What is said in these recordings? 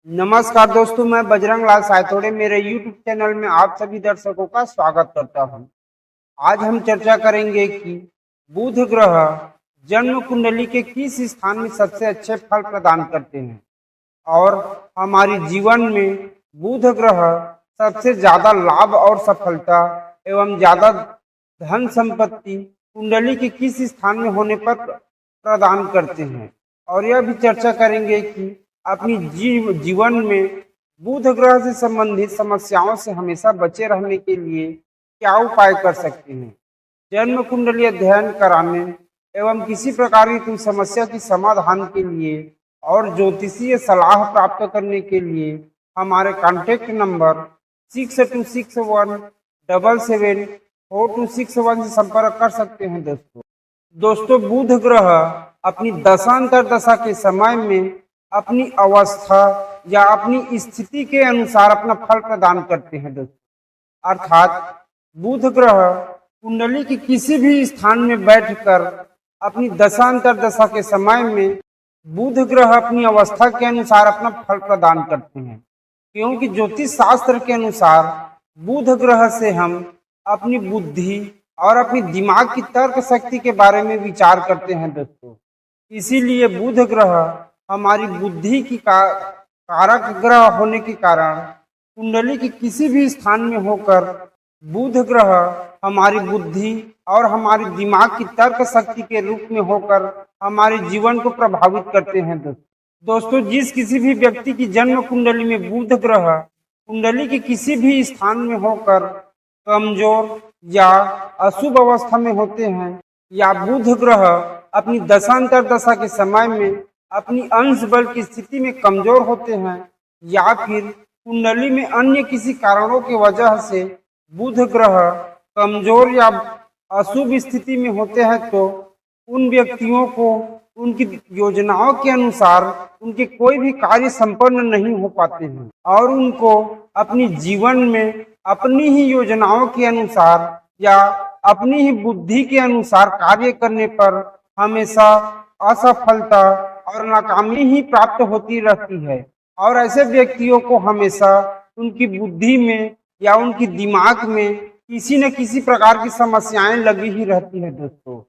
नमस्कार दोस्तों, मैं बजरंग लाल सायतोड़े मेरे YouTube चैनल में आप सभी दर्शकों का स्वागत करता हूं। आज हम चर्चा करेंगे कि बुध ग्रह जन्म कुंडली के किस स्थान में सबसे अच्छे फल प्रदान करते हैं और हमारी जीवन में बुध ग्रह सबसे ज्यादा लाभ और सफलता एवं ज्यादा धन संपत्ति कुंडली के किस स्थान में होने पर प्रदान करते हैं। और यह भी चर्चा करेंगे कि अपनी जीवन में बुध ग्रह से संबंधित समस्याओं से हमेशा बचे रहने के लिए क्या उपाय कर सकते हैं। जन्म कुंडली अध्ययन कराने एवं किसी प्रकार की कोई समस्या की समाधान के लिए और ज्योतिषीय सलाह प्राप्त करने के लिए हमारे कॉन्टैक्ट नंबर 6261774261 से संपर्क कर सकते हैं। दोस्तों बुध ग्रह अपनी दशांतर दशा के समय में अपनी अवस्था या अपनी स्थिति के अनुसार अपना फल प्रदान करते हैं। दोस्तों अर्थात बुध ग्रह कुंडली के किसी भी स्थान में बैठकर अपनी दशांतर दशा के समय में बुध ग्रह अपनी अवस्था के अनुसार अपना फल प्रदान करते हैं, क्योंकि ज्योतिष शास्त्र के अनुसार बुध ग्रह से हम अपनी बुद्धि और अपनी दिमाग की तर्क शक्ति के बारे में विचार करते हैं। दोस्तों इसीलिए बुध ग्रह हमारी बुद्धि की कारक ग्रह होने के कारण कुंडली के किसी भी स्थान में होकर बुध ग्रह हमारी बुद्धि और हमारी दिमाग की तर्क शक्ति के रूप में होकर हमारे जीवन को प्रभावित करते हैं। दोस्तों जिस किसी भी व्यक्ति की जन्म कुंडली में बुध ग्रह कुंडली के किसी भी स्थान में होकर कमजोर या अशुभ अवस्था में होते हैं या बुध ग्रह अपनी दशांतर दशा के समय में अपनी अंश बल की स्थिति में कमजोर होते हैं या फिर कुंडली में अन्य किसी कारणों की वजह से बुध ग्रह कमजोर या अशुभ स्थिति में होते हैं, तो उन व्यक्तियों को उनकी योजनाओं के अनुसार उनके कोई भी कार्य संपन्न नहीं हो पाते हैं और उनको अपनी जीवन में अपनी ही योजनाओं के अनुसार या अपनी ही बुद्धि के अनुसार कार्य करने पर हमेशा असफलता और नाकामी ही प्राप्त होती रहती है। और ऐसे व्यक्तियों को हमेशा उनकी बुद्धि में या उनकी दिमाग में किसी न किसी प्रकार की समस्याएं लगी ही रहती है। दोस्तों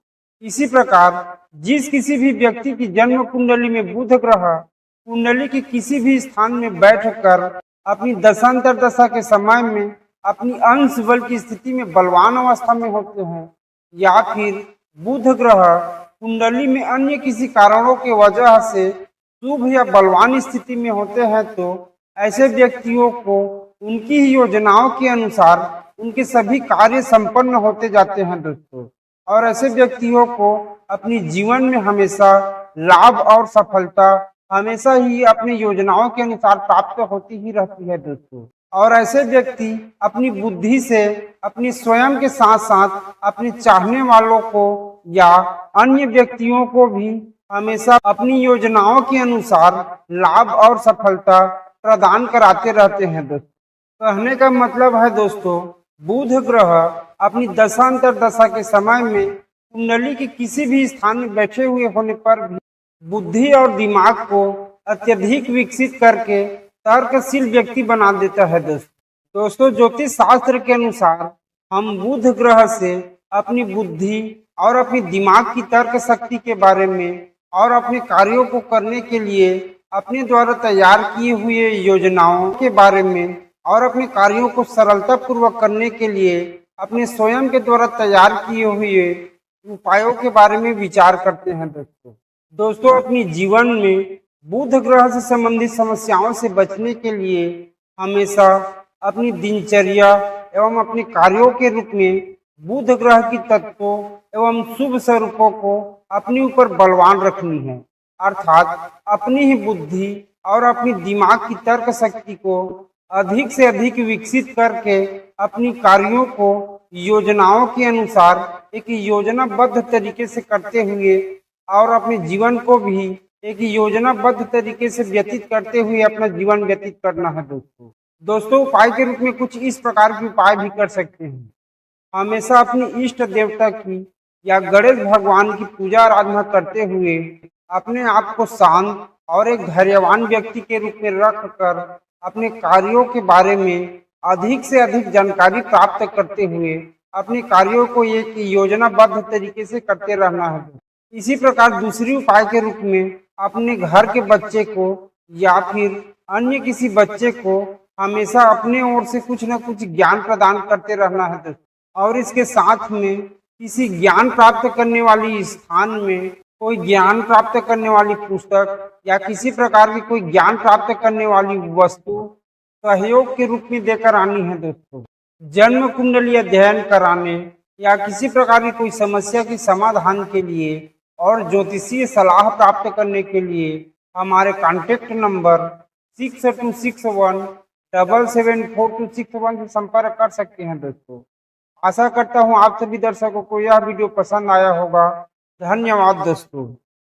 इसी प्रकार जिस किसी भी व्यक्ति की जन्म कुंडली में बुध ग्रह कुंडली के किसी भी स्थान में बैठकर अपनी दशांतर दशा के समय में अपनी अंश बल की स्थिति में बलवान अवस्था में होते हैं या फिर बुध ग्रह कुंडली में अन्य किसी कारणों के वजह से शुभ या बलवान स्थिति में होते हैं, तो ऐसे व्यक्तियों को उनकी ही योजनाओं के अनुसार उनके सभी कार्य संपन्न होते जाते हैं। दोस्तों और ऐसे व्यक्तियों को अपनी जीवन में हमेशा लाभ और सफलता हमेशा ही अपनी योजनाओं के अनुसार प्राप्त होती ही रहती है। दोस्तों और ऐसे व्यक्ति अपनी बुद्धि से अपनी स्वयं के साथ साथ अपने चाहने वालों को या अन्य व्यक्तियों को भी हमेशा अपनी योजनाओं के अनुसार लाभ और सफलता प्रदान कराते रहते हैं। दोस्तों कहने का मतलब है दोस्तों बुध ग्रह अपनी दशांतर दशा के समय में कुंडली के किसी भी स्थान में बैठे हुए होने पर भी बुद्धि और दिमाग को अत्यधिक विकसित करके तर्कशील व्यक्ति बना देता है। दोस्तों ज्योतिष शास्त्र के अनुसार हम बुध ग्रह से अपनी बुद्धि और अपनी दिमाग की तर्क शक्ति के बारे में और अपने कार्यों को करने के लिए अपने द्वारा तैयार किए हुए योजनाओं के बारे में और अपने कार्यों को सरलता पूर्वक करने के लिए अपने स्वयं के द्वारा तैयार किए हुए उपायों के बारे में विचार करते हैं। दोस्तों अपनी जीवन में बुध ग्रह से संबंधित समस्याओं से बचने के लिए हमेशा अपनी दिनचर्या एवं अपने कार्यों के रूप में बुध ग्रह की तत्वों एवं शुभ स्वरूपों को अपने ऊपर बलवान रखनी है, अर्थात अपनी ही बुद्धि और अपनी दिमाग की तर्क शक्ति को अधिक से अधिक विकसित करके अपनी कार्यों को योजनाओं के अनुसार एक योजनाबद्ध तरीके से करते हुए और अपने जीवन को भी एक योजनाबद्ध तरीके से व्यतीत करते हुए अपना जीवन व्यतीत करना है। दोस्तों उपाय के रूप में कुछ इस प्रकार के उपाय भी कर सकते हैं। हमेशा अपनी इष्ट देवता की या गणेश भगवान की पूजा आराधना करते हुए अपने आप को शांत और एक धैर्यवान व्यक्ति के रूप में रखकर अपने कार्यों के बारे में अधिक से अधिक जानकारी प्राप्त करते हुए अपने कार्यों को एक योजनाबद्ध तरीके से करते रहना है। इसी प्रकार दूसरी उपाय के रूप में अपने घर के बच्चे को या फिर अन्य किसी बच्चे को हमेशा अपने ओर से कुछ न कुछ ज्ञान प्रदान करते रहना है दोस्तों। और इसके साथ में किसी ज्ञान प्राप्त करने वाली स्थान में कोई ज्ञान प्राप्त करने वाली पुस्तक या किसी प्रकार की कोई ज्ञान प्राप्त करने वाली वस्तु सहयोग के रूप में देकर आनी है दोस्तों। जन्म कुंडली अध्ययन कराने या किसी प्रकार की कोई समस्या के समाधान के लिए और ज्योतिषीय सलाह प्राप्त करने के लिए हमारे कॉन्टेक्ट नंबर 6261774261 से संपर्क कर सकते हैं दोस्तों। आशा करता हूँ आप सभी दर्शकों को यह वीडियो पसंद आया होगा। धन्यवाद दोस्तों।